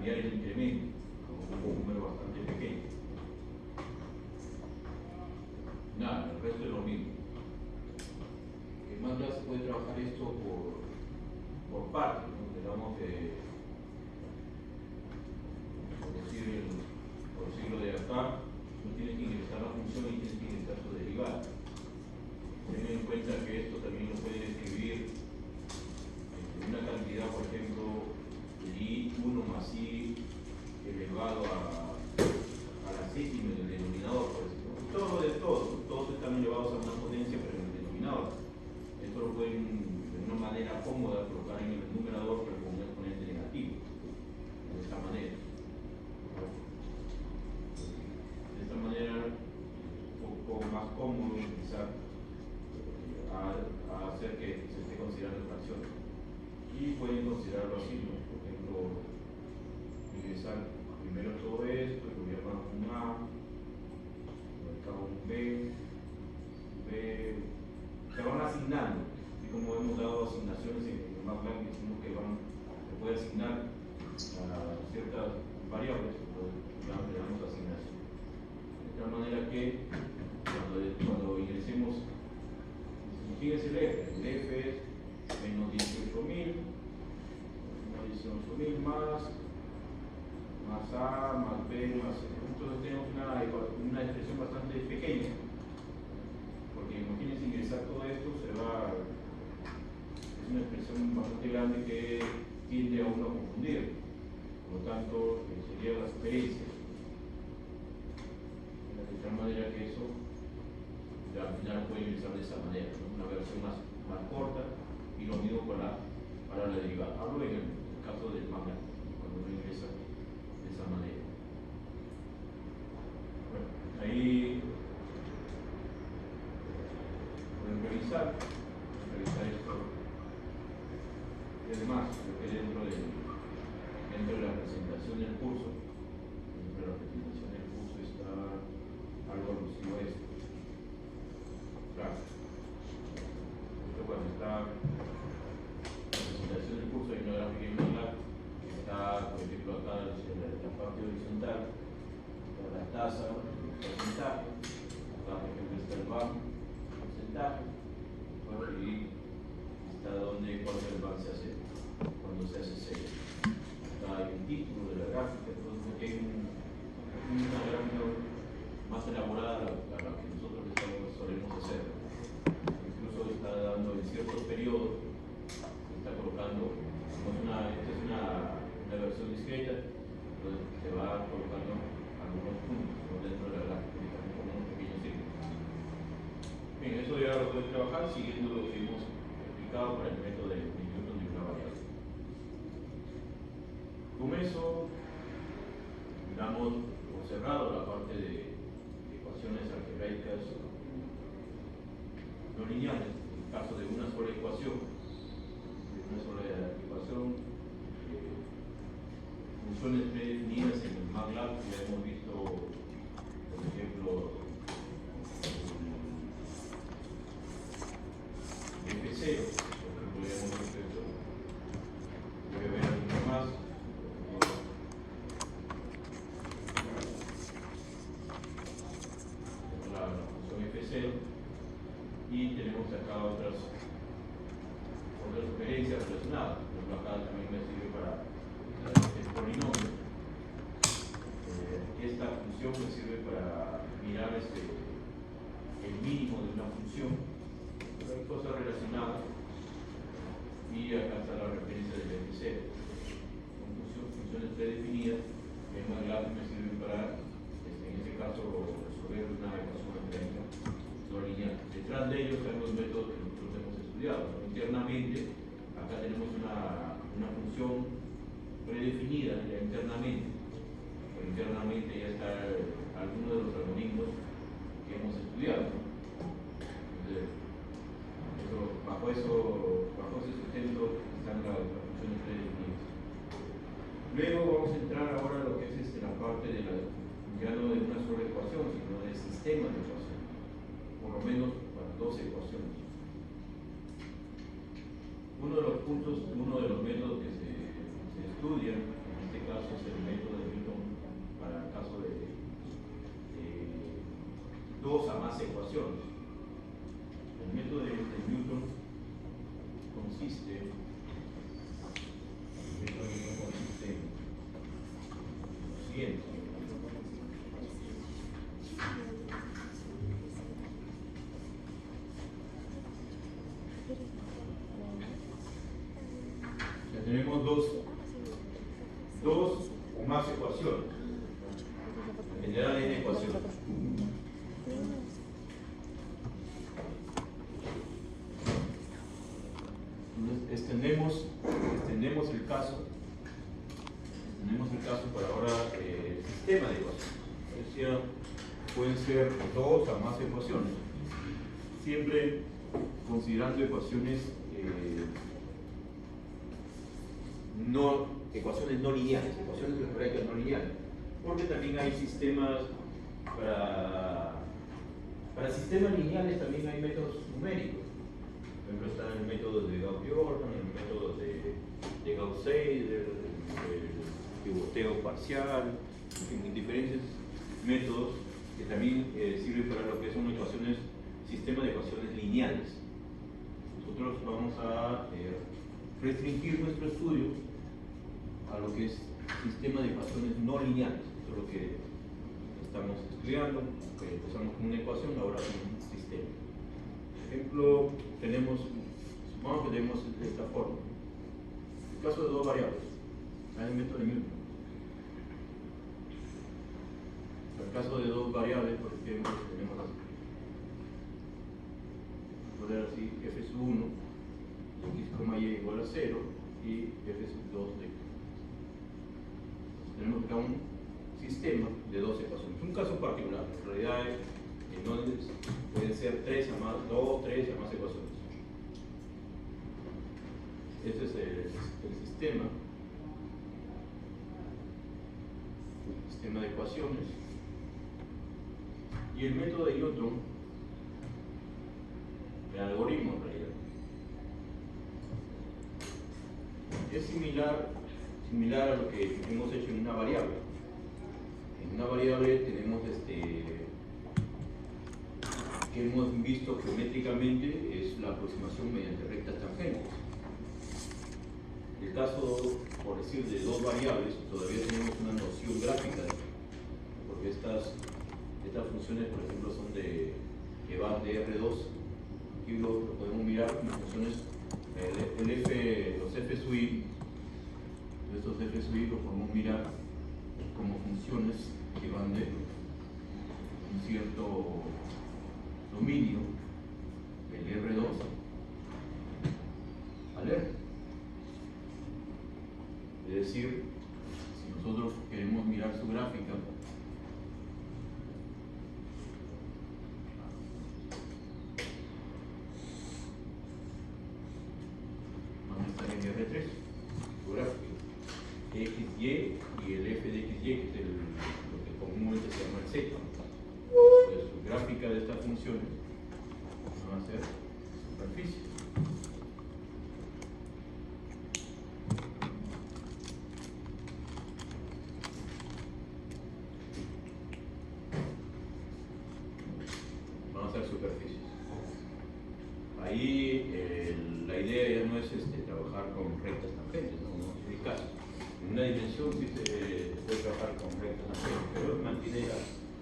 cambiar el incremento, como un número bastante pequeño. Nada, el resto es lo mismo. Más ya se puede trabajar esto por partes, ¿no? Digamos que por decirlo de acá, no tiene que ingresar la función y tiene que ingresar su derivada. Ten en cuenta que esto también lo pueden escribir en una cantidad, por ejemplo, I1 más I elevado a la séptima del denominador, por ejemplo. Todo lo de todos están elevados a una potencia, pero en el denominador. Esto lo pueden de una manera cómoda colocar en el numerador, pero con un exponente negativo. De esta manera. De esta manera, un poco más cómodo empezar a hacer que se esté considerando fracciones. Y pueden considerarlo así, ¿no? Por ejemplo, ingresar primero todo esto, lo llaman un A, acá un B, se van asignando, y como hemos dado asignaciones en el MATLAB, decimos que se puede asignar a ciertas variables, le damos asignación. De tal manera que cuando ingresemos, fíjense el F es menos 18.000 más A, más B, más C. Entonces tenemos una expresión bastante pequeña, porque imagínense ingresar todo esto, es una expresión bastante grande que tiende a uno a confundir. Por lo tanto, sería la sugerencia. De tal manera que eso al final puede ingresar de esa manera, ¿no? Una versión más corta, y lo mismo para la derivada. Hablo en el caso del MATLAB, cuando uno ingresa de esa manera. Bueno, ahí pueden revisar esto. Y además, lo que dentro de la presentación del curso, está algo alusivo a esto. Claro. Esto cuando está la presentación del curso de una gráfica en MATLAB, está, por ejemplo, acá la parte horizontal, está la tasa, el porcentaje, acá por ejemplo está el BAM, el porcentaje, y está cuando el BAM se hace, cuando se hace cero. Está el título de la gráfica, entonces aquí hay una gráfica más elaborada a la que nosotros solemos hacer. Incluso está dando en ciertos periodos, se está colocando, esta es una versión discreta, entonces se va colocando algunos puntos dentro de la gráfica, como unos pequeños círculos. Bien, eso ya lo puedes trabajar siguiendo lo que hemos explicado para el método de Newton de una variable. Con eso, damos por cerrado la parte de ecuaciones algebraicas no lineales, en el caso de una sola ecuación, funciones predefinidas en el MATLAB, ya hemos visto, por ejemplo, F0, por ejemplo, ya hemos visto esto. Voy a ver algo más. La función F0, y tenemos acá otras sugerencias relacionadas. Por ejemplo, acá también me sirve para el polinomio. Esta función me sirve para mirar el mínimo de una función. Pero hay cosas relacionadas, y acá está la referencia del F0. Son funciones predefinidas que en MATLAB me sirven para, en este caso, resolver una ecuación algebraica no lineal. Detrás de ellos hay los métodos que nosotros hemos estudiado. Internamente, acá tenemos una función predefinida ya internamente. Pero internamente ya está algunos de los algoritmos que hemos estudiado, ¿no? Entonces, bajo ese sustento están las funciones predefinidas. Luego vamos a entrar ahora a lo que es la parte ya no de una sola ecuación, sino del sistema de ecuaciones, por lo menos para 12 ecuaciones. Uno de los métodos que se estudian, en este caso, es el método de Newton para el caso de dos a más ecuaciones. El método de Newton consiste en lo siguiente. Ya tenemos dos o más ecuaciones. En general hay ecuaciones. Entonces extendemos el caso para ahora el sistema de ecuaciones. Es decir, pueden ser dos o más ecuaciones, siempre considerando ecuaciones no lineales, ecuaciones algebraicas no lineales, porque también hay sistemas para sistemas lineales también hay métodos numéricos. Por ejemplo, están el método de Gauss-Jordan, el método de Gauss-Seidel, el pivoteo parcial, en fin, diferentes métodos que también sirven para lo que son ecuaciones, sistemas de ecuaciones lineales. Nosotros vamos a restringir nuestro estudio a lo que es sistema de ecuaciones no lineales. Eso es lo que estamos estudiando. Empezamos con una ecuación, ahora con un sistema. Por ejemplo, supongamos que tenemos de esta forma. El caso de dos variables, hay el método de Newton. En el caso de dos variables, por ejemplo, tenemos así. Poner así, f sub 1, x, y igual a 0 y f sub 2 de x. Tenemos acá un sistema de dos ecuaciones. Un caso particular, en realidad pueden ser 3 a más, 2, 3 a más ecuaciones. Este es el sistema de ecuaciones. Y el método de Newton, el algoritmo en realidad, es similar a lo que hemos hecho en una variable. En una variable tenemos que hemos visto geométricamente es la aproximación mediante rectas tangentes. El caso, por decir, de dos variables, todavía tenemos una noción gráfica, porque estas funciones, por ejemplo, son que van de R2. Aquí lo podemos mirar como funciones, los f sub i, estos f sub i los podemos mirar como funciones que van de un cierto dominio del R2 al R. Es decir, si nosotros queremos mirar su gráfica, vamos a estar en R3, su gráfica, XY y el f de XY, que es lo que comúnmente se llama el Z. Entonces, su gráfica de estas funciones va a ser superficie. Van a ser superficies. Ahí la idea ya no es trabajar con rectas tangentes, no es el caso. En una dimensión sí se puede trabajar con rectas tangentes, pero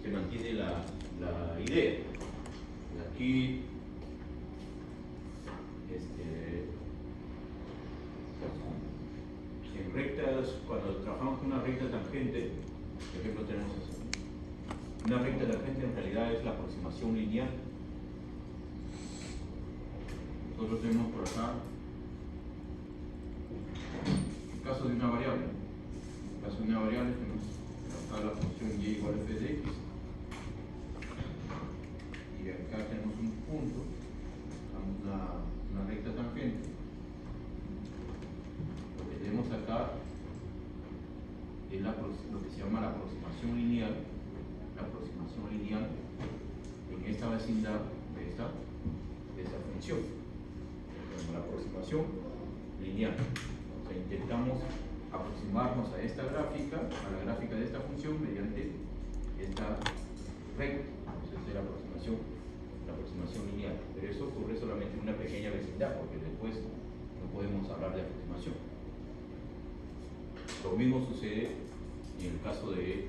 se mantiene la idea. Aquí en rectas, cuando trabajamos con una recta tangente, por ejemplo tenemos eso. Una recta tangente en realidad es la aproximación lineal. Nosotros tenemos por acá el caso de una variable. En el caso de una variable tenemos acá la función y igual a f de x. Y acá tenemos un punto, una recta tangente. Lo que tenemos acá es lo que se llama la aproximación lineal. La aproximación lineal en esta vecindad de esa función. La aproximación lineal. O sea, intentamos aproximarnos a esta gráfica, a la gráfica de esta función mediante esta recta. Entonces es la aproximación lineal. Pero eso ocurre solamente en una pequeña vecindad, porque después no podemos hablar de aproximación. Lo mismo sucede en el caso de,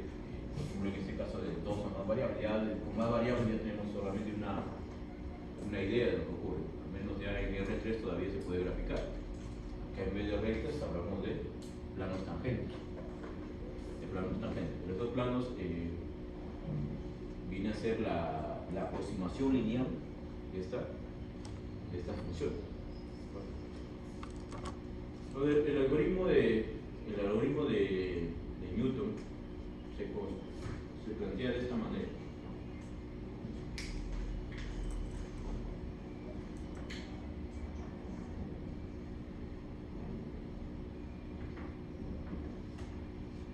por ejemplo, en este caso de dos o más variables. Con más variables ya tenemos solamente una idea de lo que ocurre. Al menos ya en R3 todavía se puede graficar. Que en vez de rectas hablamos de planos tangentes. Pero estos planos viene a ser la aproximación lineal de esta función. Entonces, el algoritmo de Newton se plantea de esta manera.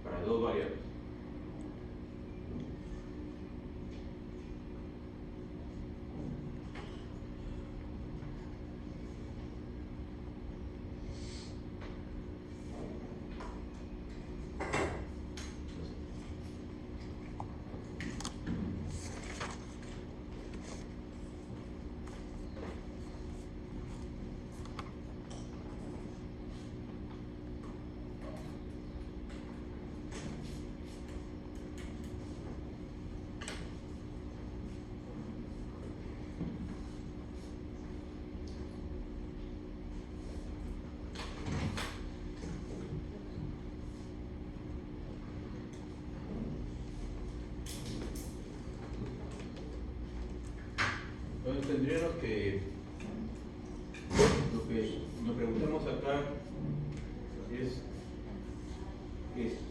Para dos variables. Entonces tendríamos que, lo que nos preguntamos acá es esto.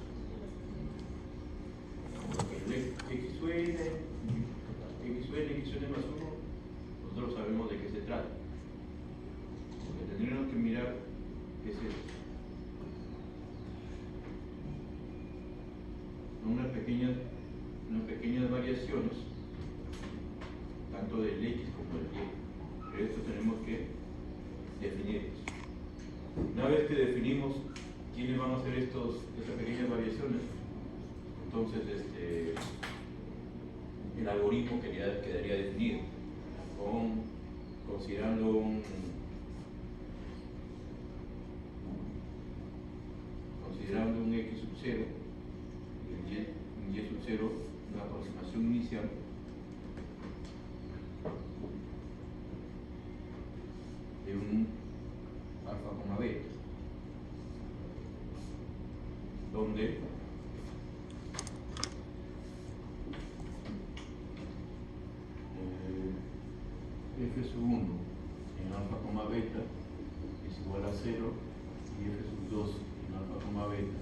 XN más 1, nosotros sabemos de qué se trata. Lo que tendríamos que mirar es esto. Unas pequeñas variaciones, tanto del X como del Y. Pero esto tenemos que definirlos. Una vez que definimos quiénes van a ser estas pequeñas variaciones, entonces el algoritmo quedaría definido, considerando un X sub 0 y un Y sub 0, una aproximación inicial de un alfa, beta, donde f sub 1 en alfa, beta es igual a 0 y f sub 2 en alfa, beta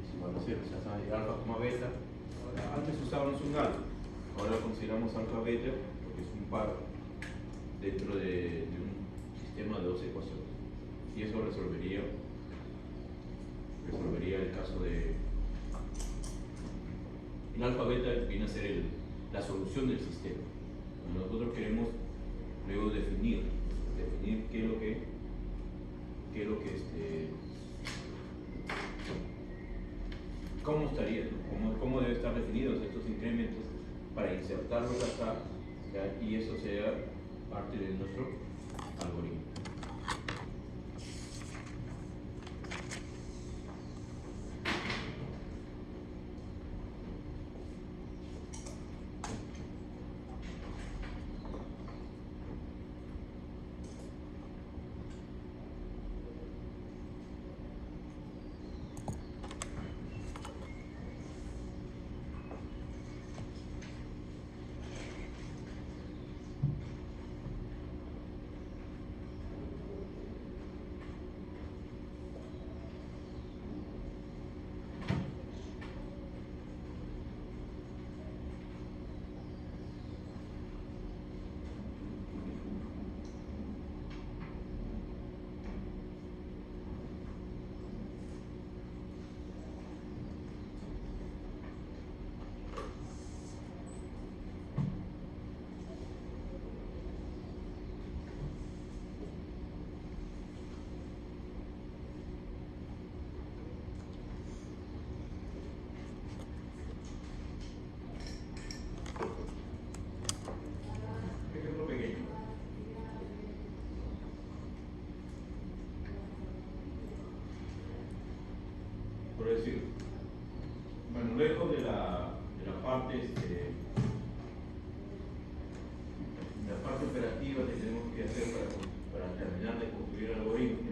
es igual a 0. O sea, alfa, beta, antes usábamos un alfa, ahora consideramos alfa, beta porque es un par dentro de un sistema de dos ecuaciones, y eso resolvería el caso de el alfa beta viene a ser la solución del sistema. Nosotros queremos luego definir qué es lo que cómo estaría, cómo debe estar definidos estos incrementos para insertarlos acá, ¿ya? Y eso sea parte de nuestro algoritmo. por decir, bueno, lejos de la parte la parte operativa que tenemos que hacer para terminar de construir el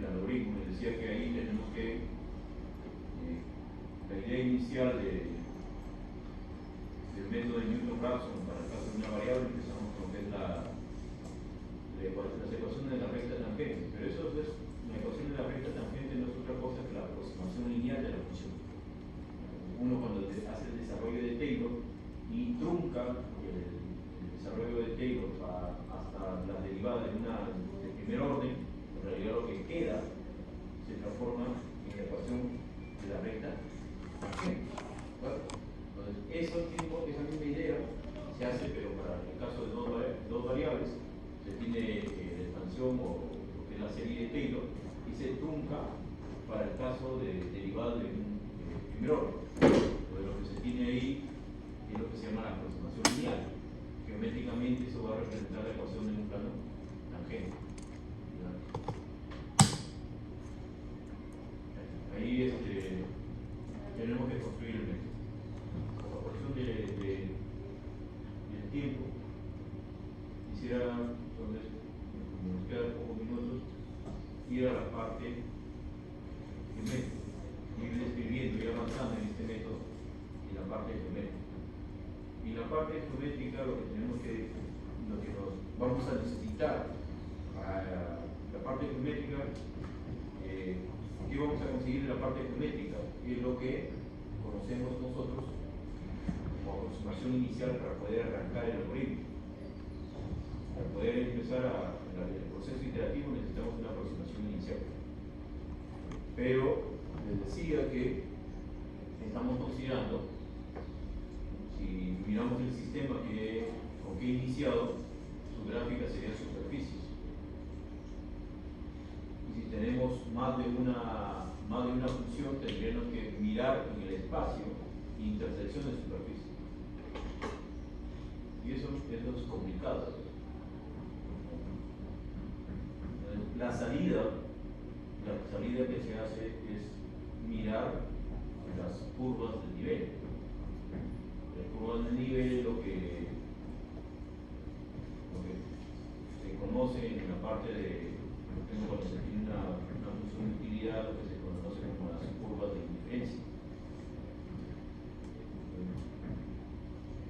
algoritmo, les decía que ahí tenemos que la idea inicial del método de Newton-Raphson para el caso de una variable, empezamos con lo que es las ecuaciones de la recta tangente, pero eso es, la ecuación de la recta tangente no es otra cosa que la aproximación lineal de la función. Uno cuando hace el desarrollo de Taylor y trunca el desarrollo de Taylor hasta la derivada de primer orden, en realidad lo que queda se transforma en la ecuación de la recta tangente. Entonces, esa misma idea se hace, pero para el caso de dos variables, se tiene la expansión o lo que es la serie de Taylor y se trunca para el caso de derivada de un primer orden. Entonces, lo que se tiene ahí es lo que se llama la aproximación lineal. Geométricamente eso va a representar la ecuación de un plano tangente. Ahí tenemos que construir el método. Por cuestión del tiempo, quisiera, entonces, como nos quedan pocos minutos, ir a la parte del método, ir describiendo, ir avanzando en este método y la parte geométrica. Y la parte geométrica, lo que nos vamos a necesitar para la parte geométrica, ¿qué vamos a conseguir en la parte geométrica? Es lo que conocemos nosotros como aproximación inicial para poder arrancar el algoritmo. Para poder empezar el proceso iterativo necesitamos una aproximación inicial. Pero les decía que estamos considerando, si miramos el sistema con que he iniciado, su gráfica sería superficies. Y si tenemos más de una función, tendríamos que mirar en el espacio intersección de superficie. Y eso es complicado. La salida que se hace es mirar las curvas de nivel. Las curvas de nivel es lo que se conoce en la parte de cuando se tiene una función de utilidad, lo que se conoce como las curvas de indiferencia.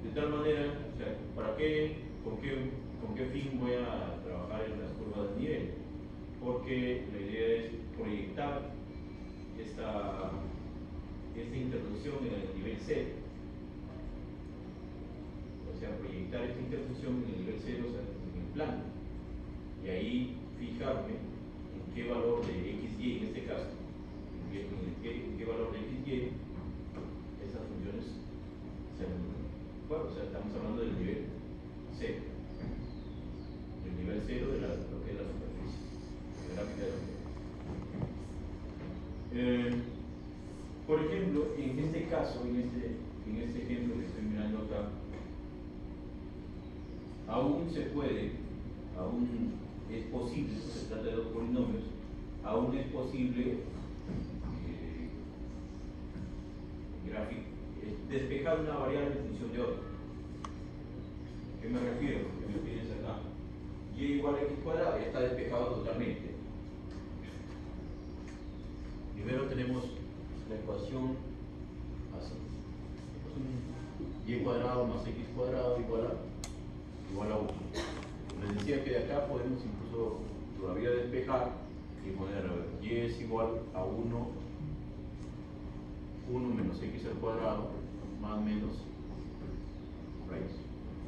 De tal manera, o sea, ¿con qué fin voy a trabajar en las curvas de nivel? Porque la idea es proyectar esta interrupción en el nivel 0. O sea, proyectar esta interrupción en el nivel 0, o sea, en el plano. Y ahí fijarme en qué valor de xy, en este caso, en qué valor de xy esas funciones se anulan. Bueno, o sea, estamos hablando del nivel 0. El nivel 0 de lo que es la superficie, la gráfica de la superficie. Por ejemplo, en este caso, en este ejemplo que estoy mirando acá, aún se puede, aún es posible, se trata de dos polinomios, aún es posible despejar una variable en función de otra. ¿A qué me refiero? Porque me pides acá. Y igual a x cuadrado, ya está despejado totalmente. Primero tenemos la ecuación así. Y cuadrado más x cuadrado igual a 1. Les decía que de acá podemos incluso todavía despejar y poner, a ver, y es igual a 1 menos x al cuadrado más menos raíz.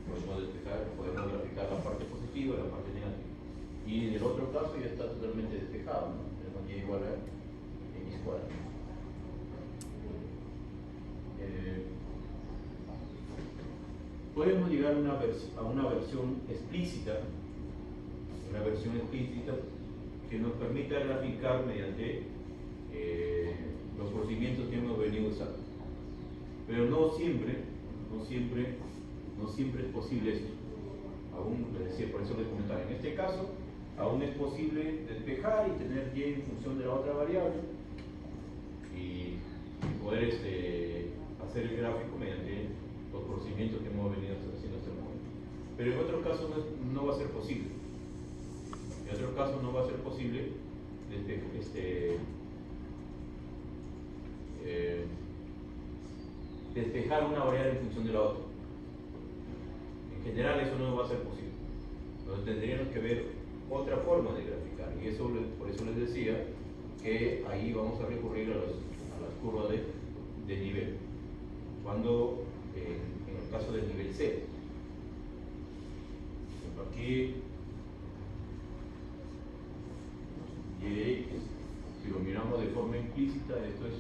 Podemos graficar la parte positiva y la parte negativa. Y en el otro caso ya está totalmente despejado, ¿no? Tenemos y igual a x cuadrado. Podemos llegar a una versión explícita, que nos permita graficar mediante los procedimientos que hemos venido usando. Pero no siempre es posible esto. Aún, les decía, por eso les comentaba, en este caso, aún es posible despejar y tener y en función de la otra variable y poder hacer el gráfico mediante los procedimientos que hemos venido haciendo hasta el momento. Pero en otros casos no va a ser posible. En otros casos no va a ser posible despejar una variable en función de la otra. En general eso no va a ser posible. Entonces tendríamos que ver otra forma de graficar. Y eso, por eso les decía que ahí vamos a recurrir a las curvas de nivel. Cuando en el caso del nivel C. Aquí y si lo miramos de forma implícita, esto es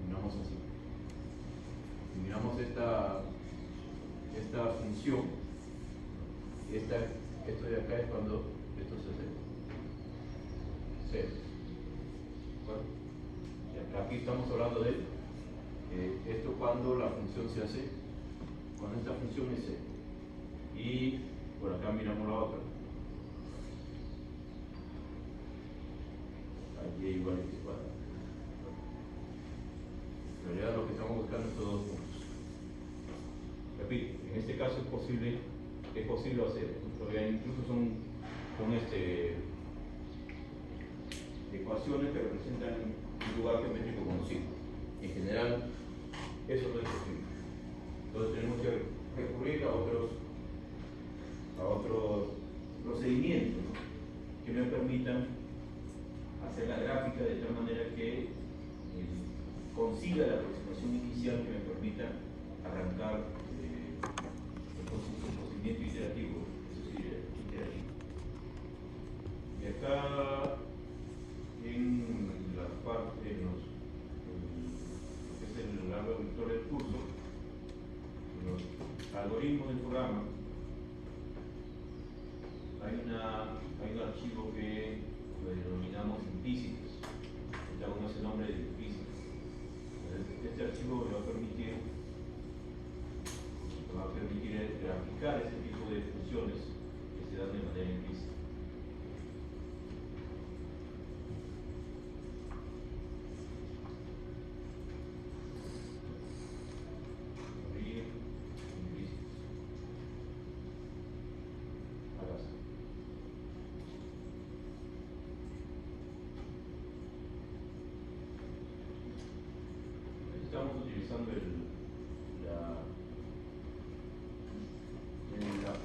miramos así. Si miramos esta función, esto de acá es cuando esto se hace C. ¿Bueno? Y acá aquí estamos hablando de esto cuando la función se hace, cuando esta función es C. Y por acá miramos la otra. Y igual a x cuadrado. En realidad lo que estamos buscando es estos dos puntos. Repito, en este caso es posible hacer, incluso son con ecuaciones que representan un lugar geométrico conocido. En general, eso no es posible. Entonces tenemos que recurrir a otros procedimientos, ¿no?, que me permitan hacer la gráfica de tal manera que consiga la aproximación inicial que me permita arrancar el procedimiento iterativo, eso sí, iterativo. Y acá en la parte, lo que es el árbol vector del curso, los algoritmos del programa, hay un archivo que lo denominamos implícitos. Está con ese nombre de implícitos. Este archivo me va a permitir graficar ese tipo de funciones que se dan de manera implícita. Abrir implícitos. Hágase. Estamos utilizando la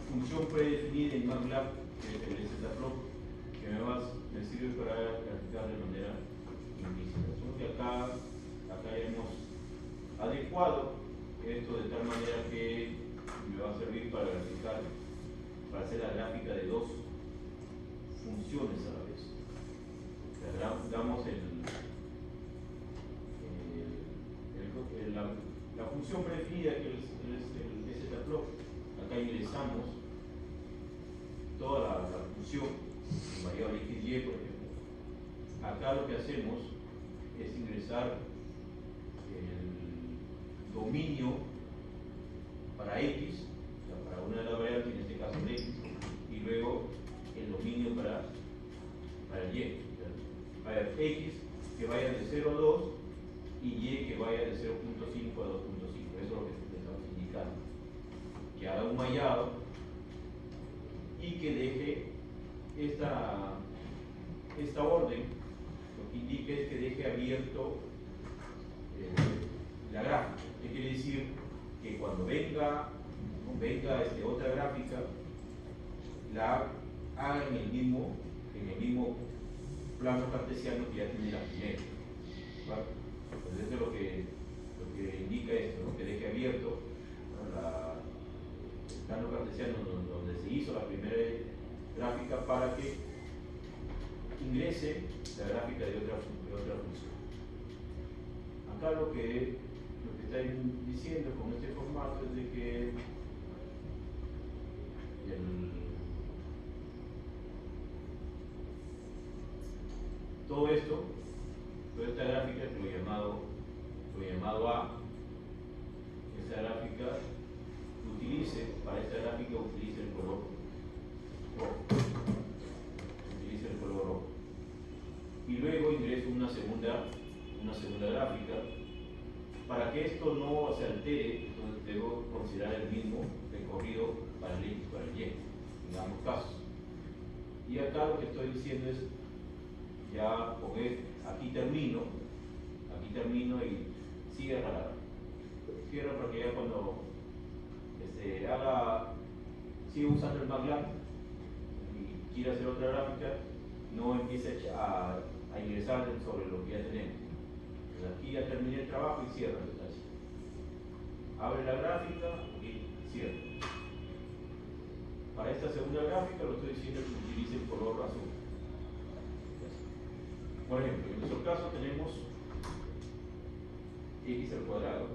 función predefinida en MATLAB, que es el zflop, que me sirve para graficar de manera implícita. Solo que acá hemos adecuado esto de tal manera que me va a servir para graficar, para hacer la gráfica de dos funciones a la vez. O sea, damos la función predefinida, que es el zflop. Acá ingresamos toda la función, variable x, y, por ejemplo. Acá lo que hacemos es ingresar el dominio para x, o sea, para una de las variables, en este caso el x, y luego el dominio para el y. Para x que vaya de 0 a 2 y y que vaya de 0.5 a 2.5. Eso es lo que estamos indicando. Que haga un mallado y que deje esta orden, lo que indica es que deje abierto la gráfica. ¿Qué quiere decir? Que cuando venga otra gráfica, la haga en el mismo plano cartesiano que ya tiene la primera. ¿Vale? Entonces eso es lo que indica esto, ¿no?, que deje abierto, ¿no?, el plano cartesiano donde se hizo la primera gráfica para que ingrese la gráfica de otra función. Acá lo que está diciendo con este formato es de que todo esto, toda esta gráfica, lo llamado A, esta gráfica para esta gráfica utilice el color rojo. Utilice el color ingreso una segunda gráfica. Para que esto no se altere, entonces debo considerar el mismo recorrido para el X y para el Y, en ambos casos. Y acá lo que estoy diciendo es, ya con aquí termino y cierra para que ya cuando siga usando el MATLAB y quiera hacer otra gráfica, no empiece a ingresar sobre lo que ya tenemos. Entonces aquí ya terminé el trabajo y cierra el detalle. Abre la gráfica y cierra. Para esta segunda gráfica lo estoy diciendo que utilice el color azul. Por ejemplo, en nuestro caso tenemos x al cuadrado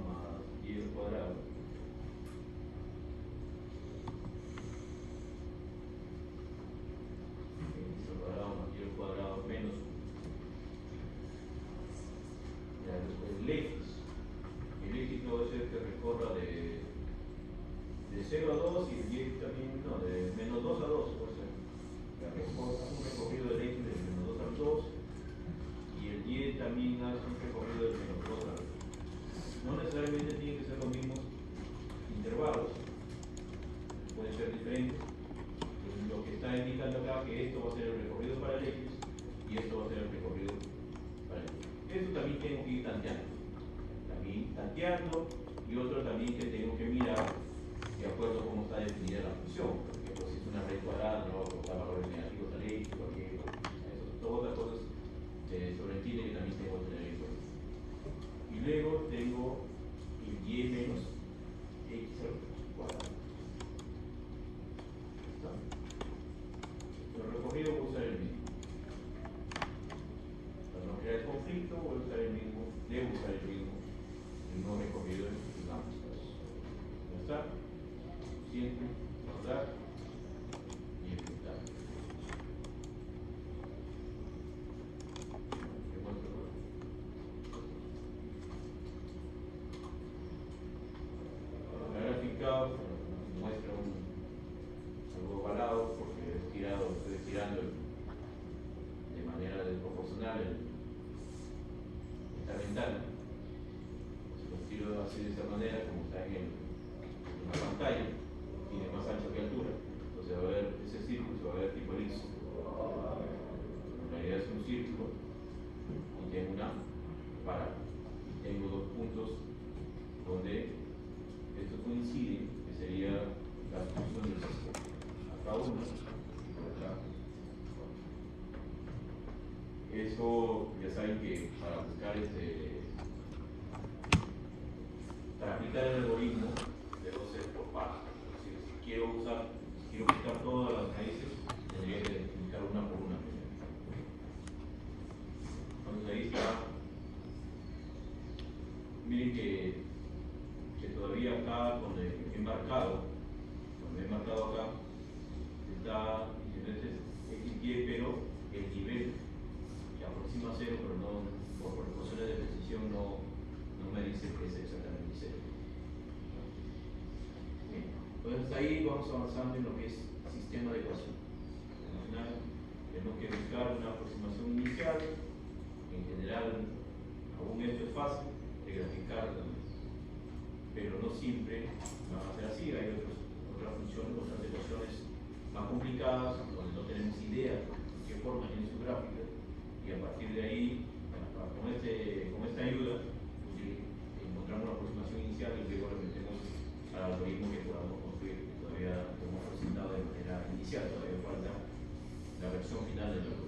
más y al cuadrado más y al cuadrado menos el X todo es el que recorra de 0 a 2 y el Y también, no, de menos 2 a 2, por ser un recorrido del X de menos 2 al 2 y el Y también hace un recorrido de menos 2 al 2. No necesariamente tienen que ser los mismos intervalos, pueden ser diferentes. Lo que está indicando acá que esto va a ser el recorrido para el X y esto va a ser el recorrido para el Y. Esto también tengo que ir tanteando y otro también que tengo que mirar de acuerdo a cómo está definida la función. Por ejemplo, si es una raíz cuadrada, no va a colocar valores negativos al X, porque eso, todas las cosas sobre el tilde que también tengo que tener en cuenta. Y luego tengo el Y menos X al cuadrado. ¿Está? El recorrido voy a usar el mismo. Para no crear el conflicto, voy a usar el mismo, debo usar el mismo recorrido en ambos casos. ¿Ya está? Siempre guardar y ejecutar. La gráfica muestra algo ovalado porque estoy estirando de manera desproporcional esta ventana. Si lo estiro así de esa manera, como está en la pantalla, tiene más ancho que altura, entonces va a ver ese círculo, se va a ver tipo elipse. En realidad es un círculo y tengo una parábola. Tengo dos puntos donde esto coincide, que sería la función del sistema. Acá uno y por acá. Eso ya saben que para buscar para aplicar el algoritmo debo ser por partes. Si quiero quitar todas las raíces, tendría que explicar una por una primero. Entonces ahí está. Miren que todavía acá donde he marcado acá, está diciendo XY, pero el nivel que aproxima a 0, pero no, por precauciones de precisión no me dice que es exactamente 0. Entonces ahí vamos avanzando en lo que es sistema de ecuación. Tenemos que buscar una aproximación inicial. En general, aún esto es fácil de graficar también, pero no siempre va a ser así. Hay otras funciones, otras ecuaciones más complicadas, donde no tenemos idea de qué forma tiene su gráfica, y a partir de ahí, con esta ayuda, encontramos una aproximación inicial y luego le metemos al algoritmo que podamos construir. Todavía lo hemos presentado de manera inicial, todavía falta la versión final del algoritmo.